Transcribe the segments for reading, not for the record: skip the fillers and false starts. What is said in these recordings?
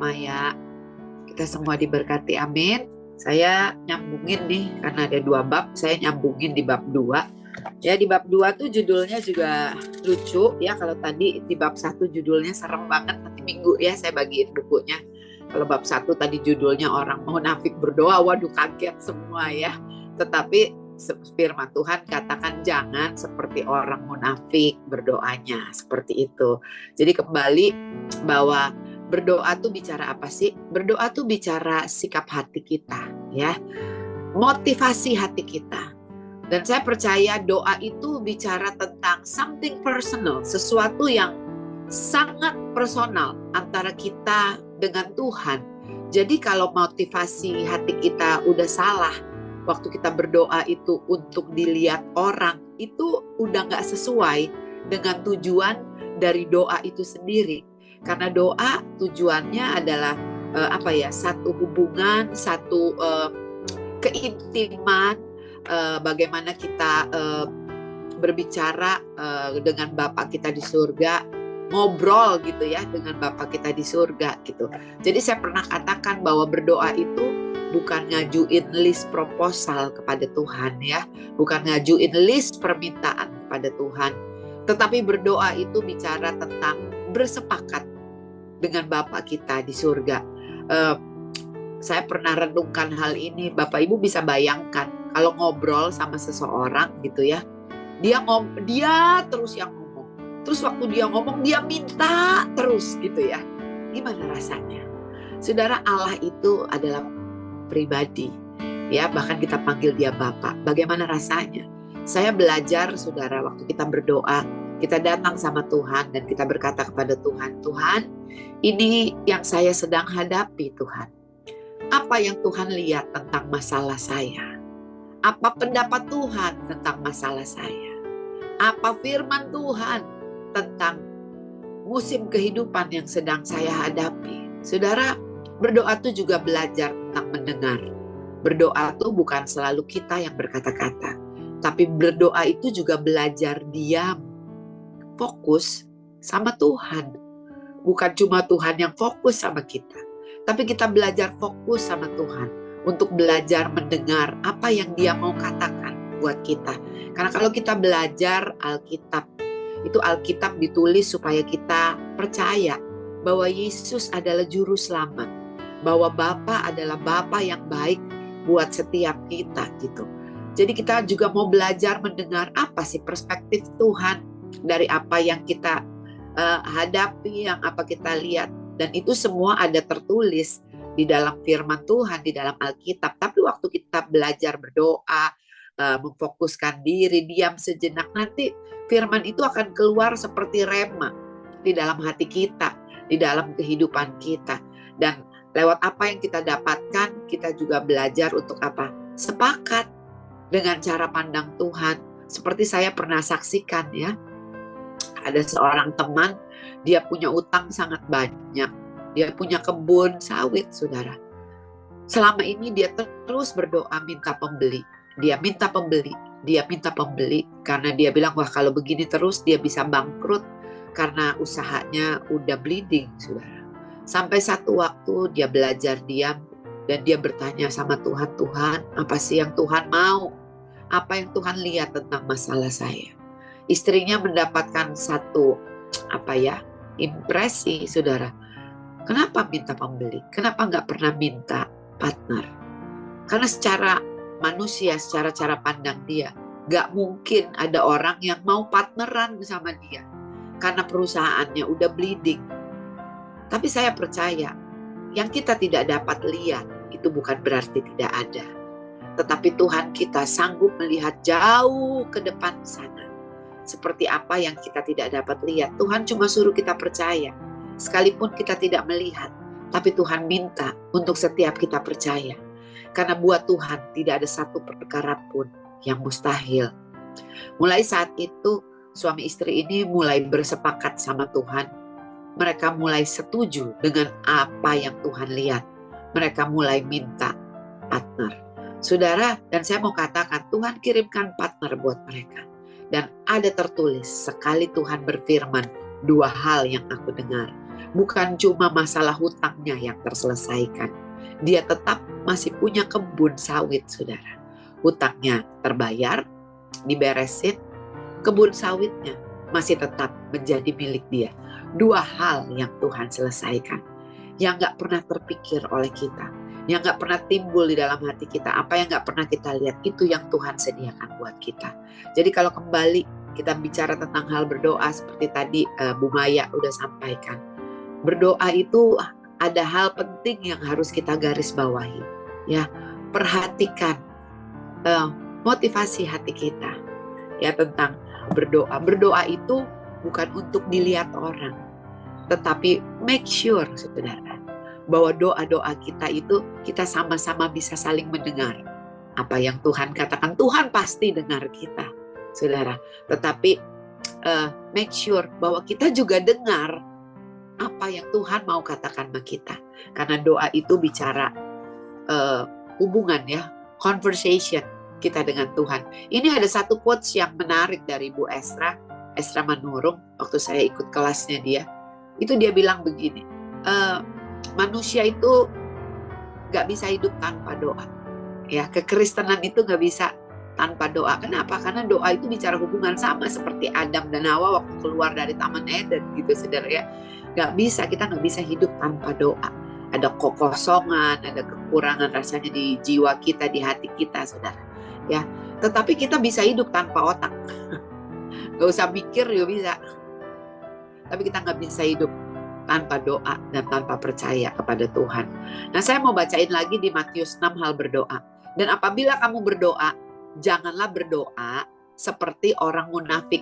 semua ya. Kita semua diberkati, amin. Saya nyambungin nih, karena ada 2 bab, saya nyambungin di bab 2. Ya, di bab 2 tuh judulnya juga lucu ya. Kalau tadi di bab 1 judulnya serem banget, nanti minggu ya saya bagiin bukunya. Kalau bab 1 tadi judulnya orang munafik berdoa, waduh kaget semua ya. Tetapi firman Tuhan katakan jangan seperti orang munafik berdoanya, seperti itu. Jadi kembali bahwa berdoa tuh bicara apa sih? Berdoa tuh bicara sikap hati kita ya. Motivasi hati kita. Dan saya percaya doa itu bicara tentang something personal, sesuatu yang sangat personal antara kita dengan Tuhan. Jadi kalau motivasi hati kita udah salah, waktu kita berdoa itu untuk dilihat orang, itu udah gak sesuai dengan tujuan dari doa itu sendiri. Karena doa tujuannya adalah satu hubungan, satu keintiman, bagaimana kita berbicara dengan Bapa kita di surga, ngobrol gitu ya dengan Bapa kita di surga gitu. Jadi saya pernah katakan bahwa berdoa itu bukan ngajuin list proposal kepada Tuhan ya, bukan ngajuin list permintaan kepada Tuhan, tetapi berdoa itu bicara tentang bersepakat dengan Bapa kita di surga. Saya pernah renungkan hal ini, Bapak Ibu bisa bayangkan kalau ngobrol sama seseorang gitu ya, dia terus yang ngomong, terus waktu dia ngomong dia minta terus gitu ya, gimana rasanya? Saudara, Allah itu adalah pribadi ya, bahkan kita panggil dia Bapa. Bagaimana rasanya? Saya belajar, saudara, waktu kita berdoa, kita datang sama Tuhan dan kita berkata kepada Tuhan, Tuhan, ini yang saya sedang hadapi Tuhan. Apa yang Tuhan lihat tentang masalah saya? Apa pendapat Tuhan tentang masalah saya? Apa firman Tuhan tentang musim kehidupan yang sedang saya hadapi? Saudara, berdoa itu juga belajar tentang mendengar. Berdoa itu bukan selalu kita yang berkata-kata, tapi berdoa itu juga belajar diam, fokus sama Tuhan. Bukan cuma Tuhan yang fokus sama kita, tapi kita belajar fokus sama Tuhan untuk belajar mendengar apa yang Dia mau katakan buat kita. Karena kalau kita belajar Alkitab, itu Alkitab ditulis supaya kita percaya bahwa Yesus adalah juru selamat, bahwa Bapa adalah Bapa yang baik buat setiap kita gitu. Jadi kita juga mau belajar mendengar apa sih perspektif Tuhan dari apa yang kita hadapi, yang apa kita lihat. Dan itu semua ada tertulis di dalam firman Tuhan, di dalam Alkitab. Tapi waktu kita belajar berdoa, memfokuskan diri, diam sejenak, nanti firman itu akan keluar seperti rema di dalam hati kita, di dalam kehidupan kita. Dan lewat apa yang kita dapatkan, kita juga belajar untuk apa? Sepakat dengan cara pandang Tuhan. Seperti saya pernah saksikan ya, ada seorang teman, dia punya utang sangat banyak. Dia punya kebun sawit, saudara. Selama ini dia terus berdoa minta pembeli. Dia minta pembeli, dia minta pembeli. Karena dia bilang, wah kalau begini terus dia bisa bangkrut. Karena usahanya udah bleeding, saudara. Sampai satu waktu dia belajar diam. Dan dia bertanya sama Tuhan, Tuhan apa sih yang Tuhan mau? Apa yang Tuhan lihat tentang masalah saya? Istrinya mendapatkan satu impresi, saudara. Kenapa minta pembeli? Kenapa nggak pernah minta partner? Karena secara manusia, secara cara pandang dia, nggak mungkin ada orang yang mau partneran sama dia karena perusahaannya udah bleeding. Tapi saya percaya yang kita tidak dapat lihat itu bukan berarti tidak ada, tetapi Tuhan kita sanggup melihat jauh ke depan sana. Seperti apa yang kita tidak dapat lihat, Tuhan cuma suruh kita percaya. Sekalipun kita tidak melihat, tapi Tuhan minta untuk setiap kita percaya. Karena buat Tuhan tidak ada satu perkara pun yang mustahil. Mulai saat itu, suami istri ini mulai bersepakat sama Tuhan. Mereka mulai setuju dengan apa yang Tuhan lihat. Mereka mulai minta partner. Saudara, dan saya mau katakan, Tuhan kirimkan partner buat mereka. Dan ada tertulis, sekali Tuhan berfirman, 2 hal yang aku dengar. Bukan cuma masalah hutangnya yang terselesaikan. Dia tetap masih punya kebun sawit, saudara. Hutangnya terbayar, diberesin, kebun sawitnya masih tetap menjadi milik dia. Dua hal yang Tuhan selesaikan, yang gak pernah terpikir oleh kita, yang gak pernah timbul di dalam hati kita, apa yang gak pernah kita lihat, itu yang Tuhan sediakan buat kita. Jadi kalau kembali kita bicara tentang hal berdoa, seperti tadi Bu Maya udah sampaikan, berdoa itu ada hal penting yang harus kita garis bawahi. Ya, perhatikan motivasi hati kita ya tentang berdoa. Berdoa itu bukan untuk dilihat orang, tetapi make sure, saudara, bahwa doa-doa kita itu kita sama-sama bisa saling mendengar. Apa yang Tuhan katakan, Tuhan pasti dengar kita, saudara. Tetapi make sure bahwa kita juga dengar apa yang Tuhan mau katakan sama kita. Karena doa itu bicara hubungan ya, conversation kita dengan Tuhan. Ini ada satu quotes yang menarik dari Bu Esra Manurung, waktu saya ikut kelasnya dia. Itu dia bilang begini, manusia itu gak bisa hidup tanpa doa. Ya, kekristenan itu gak bisa tanpa doa. Kenapa? Karena doa itu bicara hubungan, sama seperti Adam dan Hawa waktu keluar dari Taman Eden gitu, saudara ya. Gak bisa, kita gak bisa hidup tanpa doa. Ada kekosongan, ada kekurangan rasanya di jiwa kita, di hati kita, saudara. Ya, tetapi kita bisa hidup tanpa otak. Gak usah mikir juga bisa. Tapi kita gak bisa hidup tanpa doa dan tanpa percaya kepada Tuhan. Nah, saya mau bacain lagi di Matius 6 hal berdoa. Dan apabila kamu berdoa, janganlah berdoa seperti orang munafik.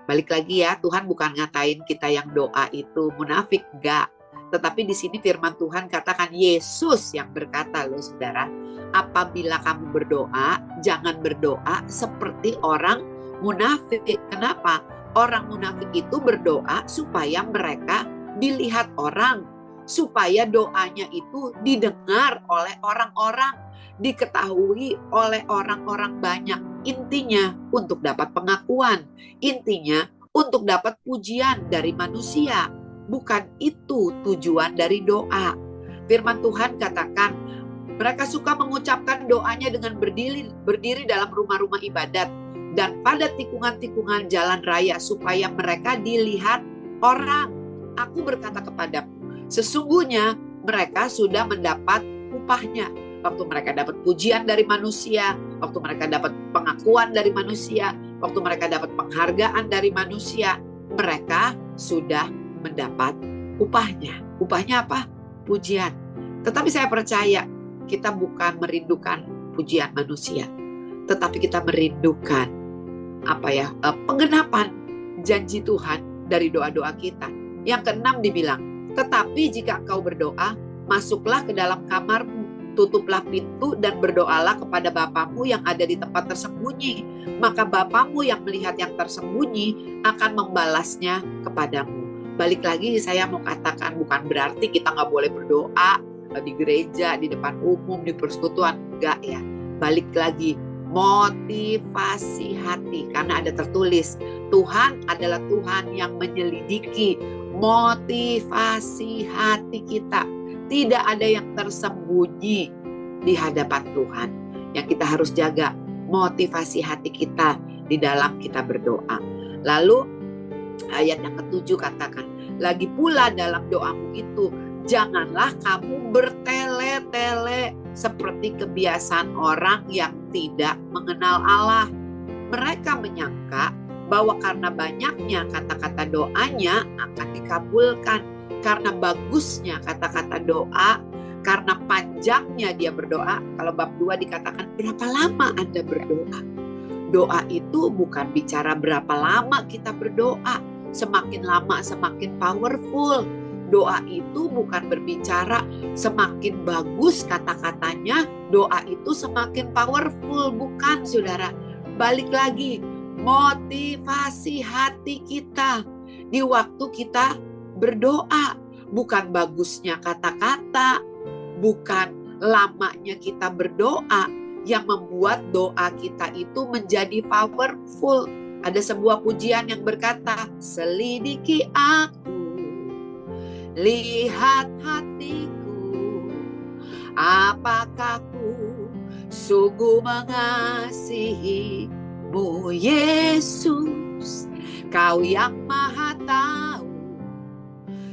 Balik lagi ya, Tuhan bukan ngatain kita yang doa itu munafik, enggak. Tetapi di sini firman Tuhan katakan, Yesus yang berkata loh saudara, apabila kamu berdoa, jangan berdoa seperti orang munafik. Kenapa? Orang munafik itu berdoa supaya mereka dilihat orang, supaya doanya itu didengar oleh orang-orang, diketahui oleh orang-orang banyak. Intinya untuk dapat pengakuan, intinya untuk dapat pujian dari manusia. Bukan itu tujuan dari doa. Firman Tuhan katakan, mereka suka mengucapkan doanya dengan berdiri dalam rumah-rumah ibadat dan pada tikungan-tikungan jalan raya supaya mereka dilihat orang. Aku berkata kepadamu, sesungguhnya mereka sudah mendapat upahnya. Waktu mereka dapat pujian dari manusia, waktu mereka dapat pengakuan dari manusia, waktu mereka dapat penghargaan dari manusia, mereka sudah mendapat upahnya. Upahnya apa? Pujian. Tetapi saya percaya kita bukan merindukan pujian manusia, tetapi kita merindukan penggenapan janji Tuhan dari doa-doa kita. Yang keenam dibilang, tetapi jika engkau berdoa, masuklah ke dalam kamarmu, tutuplah pintu dan berdoalah kepada Bapamu yang ada di tempat tersembunyi. Maka Bapamu yang melihat yang tersembunyi akan membalasnya kepadamu. Balik lagi saya mau katakan, bukan berarti kita nggak boleh berdoa di gereja, di depan umum, di persekutuan. Enggak ya. Balik lagi, motivasi hati. Karena ada tertulis, Tuhan adalah Tuhan yang menyelidiki motivasi hati kita. Tidak ada yang tersembunyi di hadapan Tuhan. Yang kita harus jaga motivasi hati kita di dalam kita berdoa. Lalu ayat yang ke-7 katakan, lagi pula dalam doamu itu, janganlah kamu bertele-tele seperti kebiasaan orang yang tidak mengenal Allah. Mereka menyangka bahwa karena banyaknya kata-kata doanya akan dikabulkan. Karena bagusnya kata-kata doa, karena panjangnya dia berdoa. Kalau bab 2 dikatakan, berapa lama Anda berdoa? Doa itu bukan bicara berapa lama kita berdoa. Semakin lama semakin powerful. Doa itu bukan berbicara semakin bagus kata-katanya, doa itu semakin powerful. Bukan, saudara. Balik lagi, motivasi hati kita di waktu kita berdoa. Bukan bagusnya kata-kata, bukan lamanya kita berdoa yang membuat doa kita itu menjadi powerful. Ada sebuah pujian yang berkata, selidiki aku lihat hatiku, apakah ku sungguh mengasihimu, Yesus. Kau yang maha tahu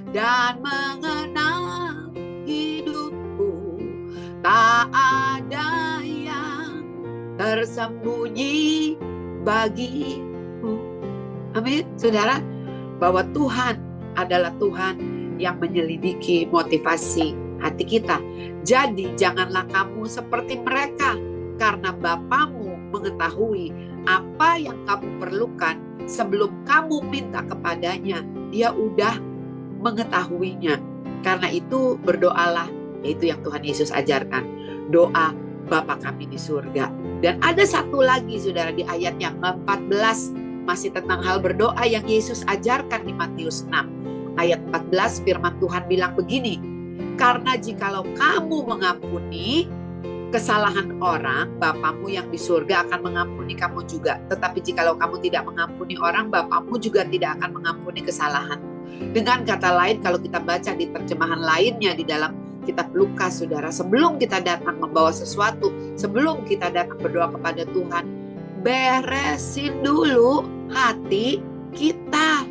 dan mengenal hidupku, tak ada yang tersembunyi bagimu. Amin, saudara, bahwa Tuhan adalah Tuhan yang menyelidiki motivasi hati kita. Jadi janganlah kamu seperti mereka, karena Bapamu mengetahui apa yang kamu perlukan sebelum kamu minta kepadanya. Dia udah mengetahuinya. Karena itu berdoalah, yaitu yang Tuhan Yesus ajarkan, doa Bapa kami di surga. Dan ada satu lagi, saudara, di ayat yang 14, masih tentang hal berdoa yang Yesus ajarkan di Matius 6. Ayat 14 firman Tuhan bilang begini, karena jikalau kamu mengampuni kesalahan orang, Bapamu yang di surga akan mengampuni kamu juga. Tetapi jikalau kamu tidak mengampuni orang, Bapamu juga tidak akan mengampuni kesalahan. Dengan kata lain, kalau kita baca di terjemahan lainnya di dalam kitab Lukas, saudara, sebelum kita datang membawa sesuatu, sebelum kita datang berdoa kepada Tuhan, beresin dulu hati kita.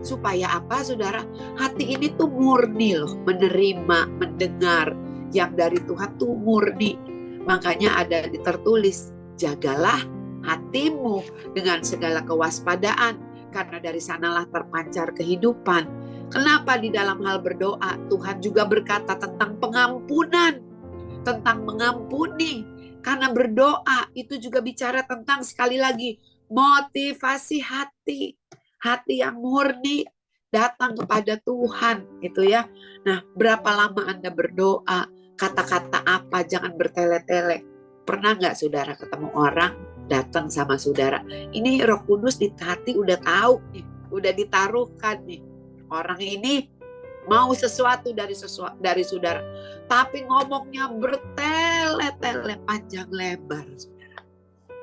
Supaya apa, saudara? Hati ini tuh murni loh, menerima, mendengar yang dari Tuhan tuh murni. Makanya ada tertulis, jagalah hatimu dengan segala kewaspadaan, karena dari sanalah terpancar kehidupan. Kenapa di dalam hal berdoa Tuhan juga berkata tentang pengampunan, tentang mengampuni? Karena berdoa itu juga bicara tentang, sekali lagi, motivasi hati. Hati yang murni datang kepada Tuhan, gitu ya. Nah, berapa lama Anda berdoa? Kata-kata apa? Jangan bertele-tele. Pernah nggak saudara ketemu orang datang sama saudara? Ini Roh Kudus di hati udah tahu nih, udah ditaruhkan nih. Orang ini mau sesuatu dari saudara, tapi ngomongnya bertele-tele, panjang lebar. Saudara.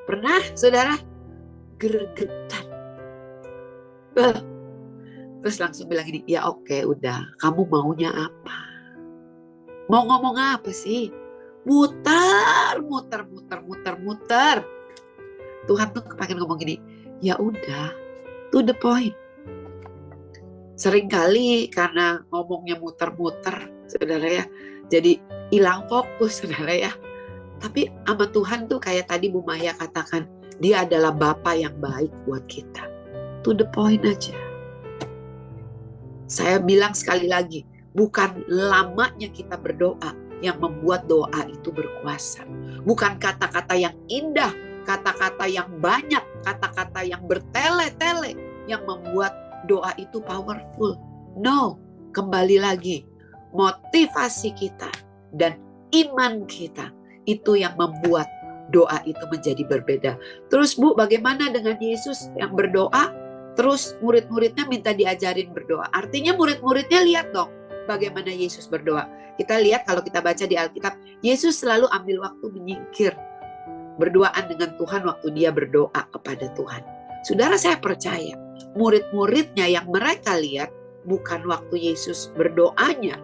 Pernah saudara gregetan? Terus langsung bilang gini, ya oke, udah, kamu maunya apa? Mau ngomong apa sih? Muter. Tuhan tuh pengen ngomong gini, ya udah, to the point. Seringkali karena ngomongnya muter-muter, saudara ya, jadi hilang fokus, saudara ya. Tapi sama Tuhan tuh kayak tadi Bu Maya katakan, dia adalah Bapa yang baik buat kita. To the point aja. Saya bilang sekali lagi, bukan lamanya kita berdoa yang membuat doa itu berkuasa. Bukan kata-kata yang indah, kata-kata yang banyak, kata-kata yang bertele-tele yang membuat doa itu powerful. No, kembali lagi, motivasi kita dan iman kita itu yang membuat doa itu menjadi berbeda. Terus Bu, bagaimana dengan Yesus yang berdoa? Terus murid-muridnya minta diajarin berdoa. Artinya murid-muridnya lihat dong bagaimana Yesus berdoa. Kita lihat kalau kita baca di Alkitab, Yesus selalu ambil waktu menyingkir, berduaan dengan Tuhan waktu dia berdoa kepada Tuhan. Saudara, saya percaya murid-muridnya yang mereka lihat bukan waktu Yesus berdoanya.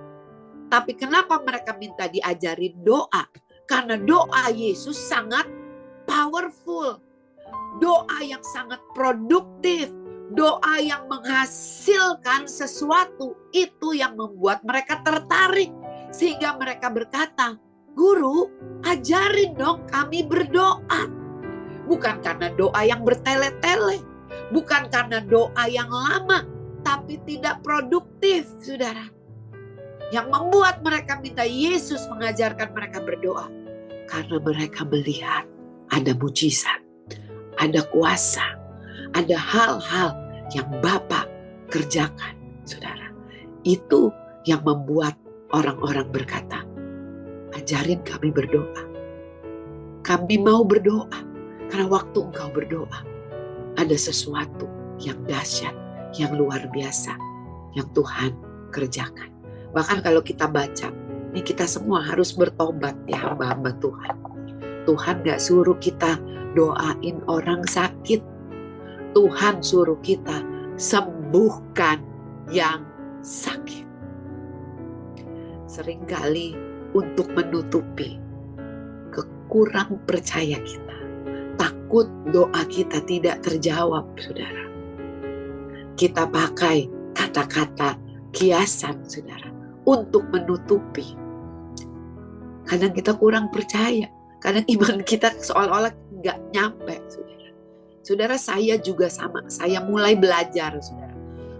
Tapi kenapa mereka minta diajarin doa? Karena doa Yesus sangat powerful. Doa yang sangat produktif. Doa yang menghasilkan sesuatu, itu yang membuat mereka tertarik. Sehingga mereka berkata, Guru, ajarin dong kami berdoa. Bukan karena doa yang bertele-tele. Bukan karena doa yang lama, tapi tidak produktif, saudara. Yang membuat mereka minta Yesus mengajarkan mereka berdoa. Karena mereka melihat ada mujizat, ada kuasa, ada hal-hal yang Bapa kerjakan, saudara. Itu yang membuat orang-orang berkata, ajarin kami berdoa. Kami mau berdoa, karena waktu engkau berdoa, ada sesuatu yang dahsyat, yang luar biasa, yang Tuhan kerjakan. Bahkan kalau kita baca, ini kita semua harus bertobat ya hamba-hamba Tuhan. Tuhan gak suruh kita doain orang sakit. Tuhan suruh kita sembuhkan yang sakit. seringkali untuk menutupi kekurang percaya kita. Takut doa kita tidak terjawab, saudara. Kita pakai kata-kata kiasan, saudara, untuk menutupi. Kadang kita kurang percaya. Kadang iman kita seolah-olah nggak nyampe, saudara. Saudara, saya juga sama. Saya mulai belajar, saudara.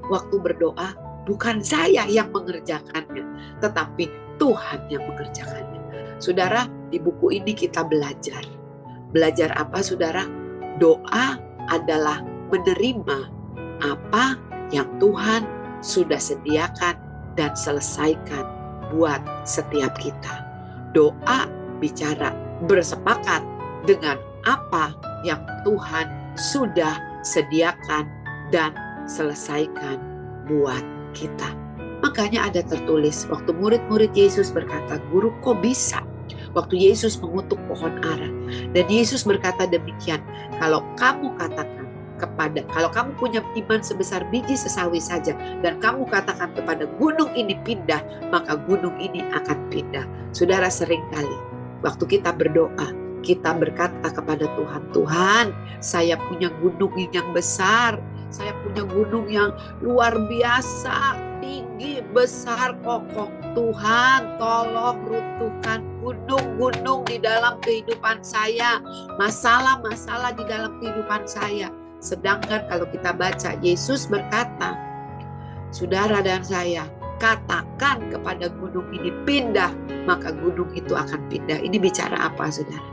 Waktu berdoa, bukan saya yang mengerjakannya, tetapi Tuhan yang mengerjakannya. Saudara, di buku ini kita belajar. Belajar apa, saudara? Doa adalah menerima apa yang Tuhan sudah sediakan dan selesaikan buat setiap kita. Doa bicara bersepakat dengan apa yang Tuhan sudah sediakan dan selesaikan buat kita. Makanya ada tertulis waktu murid-murid Yesus berkata, "Guru, kok bisa?" Waktu Yesus mengutuk pohon ara. Dan Yesus berkata demikian, kalau kamu punya iman sebesar biji sesawi saja, dan kamu katakan kepada gunung ini pindah, maka gunung ini akan pindah. Saudara, seringkali waktu kita berdoa, kita berkata kepada Tuhan, "Tuhan, saya punya gunung yang besar, saya punya gunung yang luar biasa, tinggi, besar, kokoh. Tuhan, tolong runtuhkan gunung-gunung di dalam kehidupan saya, masalah-masalah di dalam kehidupan saya." Sedangkan kalau kita baca, Yesus berkata, "Saudara dan saya, katakan kepada gunung ini pindah, maka gunung itu akan pindah." Ini bicara apa, saudara?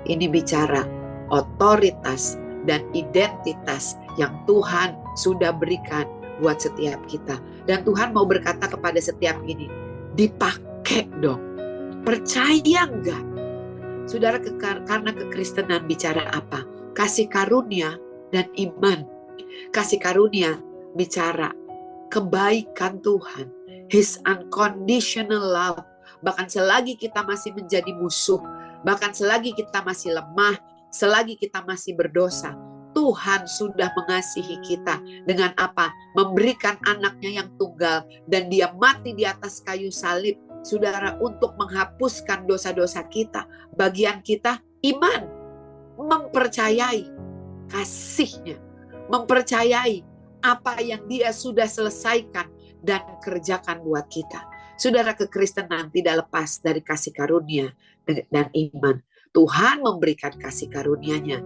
Ini bicara otoritas dan identitas yang Tuhan sudah berikan buat setiap kita. Dan Tuhan mau berkata kepada setiap ini, dipakai dong. Percaya enggak? Saudara, karena kekristenan bicara apa? Kasih karunia dan iman. Kasih karunia bicara kebaikan Tuhan, His unconditional love. Bahkan selagi kita masih menjadi musuh, bahkan selagi kita masih lemah, selagi kita masih berdosa, Tuhan sudah mengasihi kita dengan apa? Memberikan anaknya yang tunggal, dan dia mati di atas kayu salib, saudara, untuk menghapuskan dosa-dosa kita. Bagian kita iman, mempercayai kasihnya, mempercayai apa yang dia sudah selesaikan dan kerjakan buat kita. Saudara, kekristenan tidak lepas dari kasih karunia dan iman. Tuhan memberikan kasih karunia-Nya,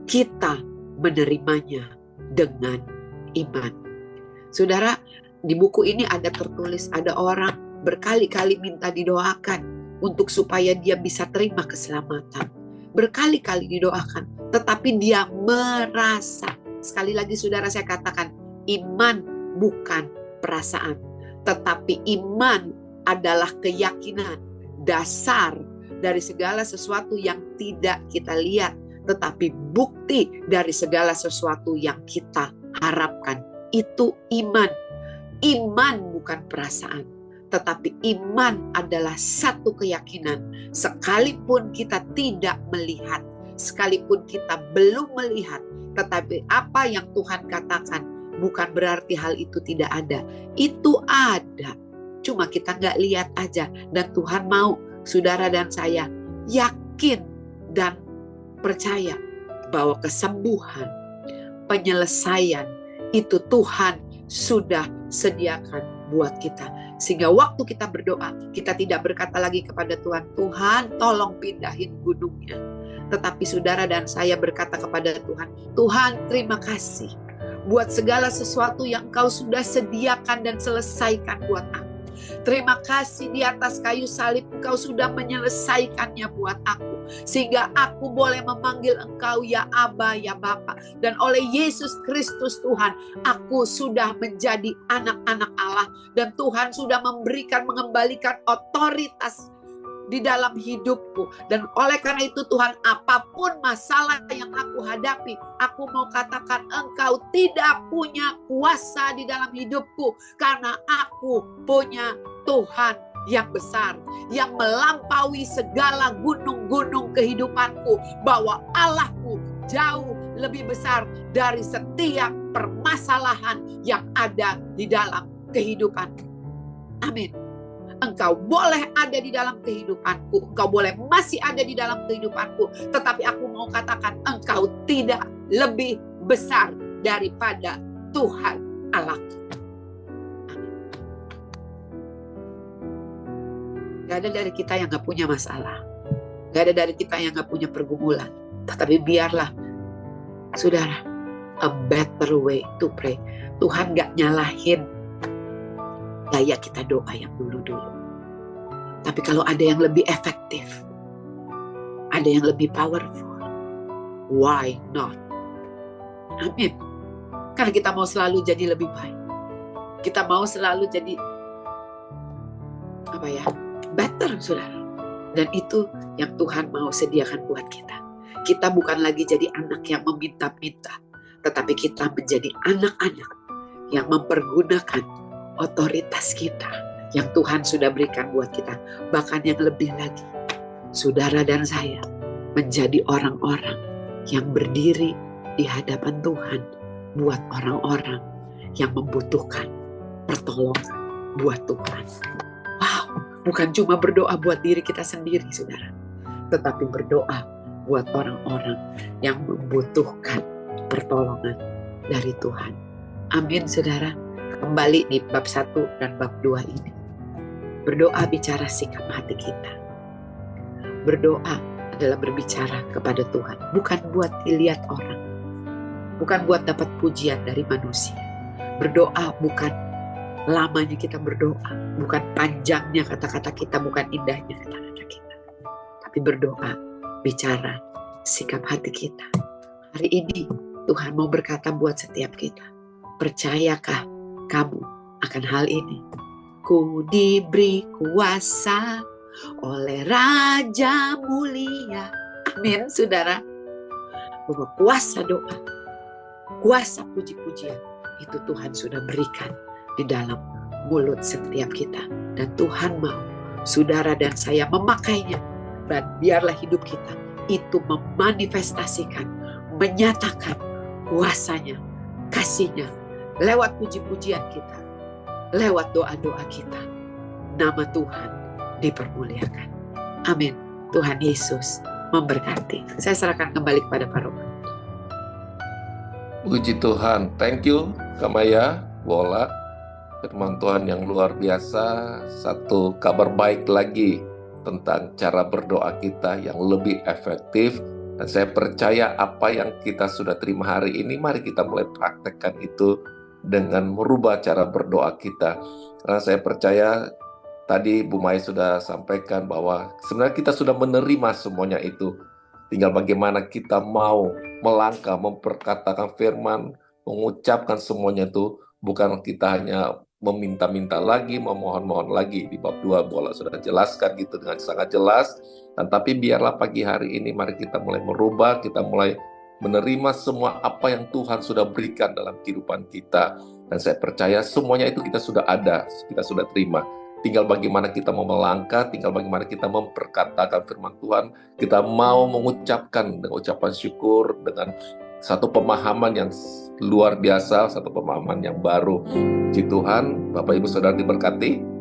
kita menerimanya dengan iman. Saudara, di buku ini ada tertulis, ada orang berkali-kali minta didoakan untuk supaya dia bisa terima keselamatan. Berkali-kali didoakan, tetapi dia merasa. Sekali lagi saudara, saya katakan, iman bukan perasaan, tetapi iman adalah keyakinan, dasar dari segala sesuatu yang tidak kita lihat, tetapi bukti dari segala sesuatu yang kita harapkan. Itu iman. Iman bukan perasaan, tetapi iman adalah satu keyakinan. Sekalipun kita tidak melihat, sekalipun kita belum melihat, tetapi apa yang Tuhan katakan bukan berarti hal itu tidak ada. Itu ada, cuma kita nggak lihat aja. Dan Tuhan mau saudara dan saya yakin dan percaya bahwa kesembuhan, penyelesaian itu Tuhan sudah sediakan buat kita. Sehingga waktu kita berdoa, kita tidak berkata lagi kepada Tuhan, "Tuhan, tolong pindahin gunungnya." Tetapi saudara dan saya berkata kepada Tuhan, "Tuhan, terima kasih buat segala sesuatu yang Engkau sudah sediakan dan selesaikan buat aku. Terima kasih di atas kayu salib Engkau sudah menyelesaikannya buat aku. Sehingga aku boleh memanggil Engkau ya Aba, ya Bapa. Dan oleh Yesus Kristus Tuhan, aku sudah menjadi anak-anak Allah. Dan Tuhan sudah mengembalikan otoritas di dalam hidupku. Dan oleh karena itu Tuhan, apapun masalah yang aku hadapi, aku mau katakan Engkau tidak punya kuasa di dalam hidupku. Karena aku punya Tuhan yang besar, yang melampaui segala gunung-gunung kehidupanku. Bahwa Allahku jauh lebih besar dari setiap permasalahan yang ada di dalam kehidupanku. Amin. Engkau boleh ada di dalam kehidupanku. Engkau boleh masih ada di dalam kehidupanku. Tetapi aku mau katakan, Engkau tidak lebih besar daripada Tuhan Allahku. Gak ada dari kita yang gak punya masalah. Gak ada dari kita yang gak punya pergumulan. Tetapi biarlah, saudara, a better way to pray. Tuhan gak nyalahin gaya kita doa yang dulu-dulu. Tapi kalau ada yang lebih efektif, ada yang lebih powerful, why not? Amin. Karena kita mau selalu jadi lebih baik. Kita mau selalu jadi better, saudara. Dan itu yang Tuhan mau sediakan buat kita. Kita bukan lagi jadi anak yang meminta-minta, tetapi kita menjadi anak-anak yang mempergunakan otoritas kita yang Tuhan sudah berikan buat kita. Bahkan yang lebih lagi, saudara dan saya menjadi orang-orang yang berdiri di hadapan Tuhan buat orang-orang yang membutuhkan pertolongan buat Tuhan. Wow, bukan cuma berdoa buat diri kita sendiri, saudara, tetapi berdoa buat orang-orang yang membutuhkan pertolongan dari Tuhan. Amin, saudara. Kembali di bab 1 dan bab 2 ini. Berdoa bicara sikap hati kita. Berdoa adalah berbicara kepada Tuhan. Bukan buat dilihat orang. Bukan buat dapat pujian dari manusia. Berdoa bukan lamanya kita berdoa. Bukan panjangnya kata-kata kita. Bukan indahnya kata-kata kita. Tapi berdoa bicara sikap hati kita. Hari ini Tuhan mau berkata buat setiap kita. Percayakah kamu akan hal ini? Ku diberi kuasa oleh Raja mulia. Amin, saudara. Bahwa kuasa doa, kuasa puji-pujian, itu Tuhan sudah berikan di dalam mulut setiap kita. Dan Tuhan mau saudara dan saya memakainya. Dan biarlah hidup kita itu memanifestasikan, menyatakan kuasanya, kasihnya, lewat puji-pujian kita, lewat doa-doa kita. Nama Tuhan dipermuliakan. Amin. Tuhan Yesus memberkati. Saya serahkan kembali kepada Pak Roman. Puji Tuhan. Thank you, Kamaya, Bola. Firman Tuhan yang luar biasa. Satu kabar baik lagi tentang cara berdoa kita yang lebih efektif. Dan saya percaya apa yang kita sudah terima hari ini, mari kita mulai praktekkan itu dengan merubah cara berdoa kita. Karena saya percaya tadi Bu Mai sudah sampaikan bahwa sebenarnya kita sudah menerima semuanya itu. Tinggal bagaimana kita mau melangkah, memperkatakan firman, mengucapkan semuanya itu. Bukan kita hanya meminta-minta lagi, memohon-mohon lagi. Di bab 2 Bola sudah jelaskan gitu dengan sangat jelas. Dan tapi biarlah pagi hari ini mari kita mulai merubah, kita mulai menerima semua apa yang Tuhan sudah berikan dalam kehidupan kita. Dan saya percaya semuanya itu kita sudah ada, kita sudah terima. Tinggal bagaimana kita mau melangkah, tinggal bagaimana kita memperkatakan firman Tuhan. Kita mau mengucapkan dengan ucapan syukur, dengan satu pemahaman yang luar biasa, satu pemahaman yang baru. Puji Tuhan, Bapak Ibu Saudara diberkati.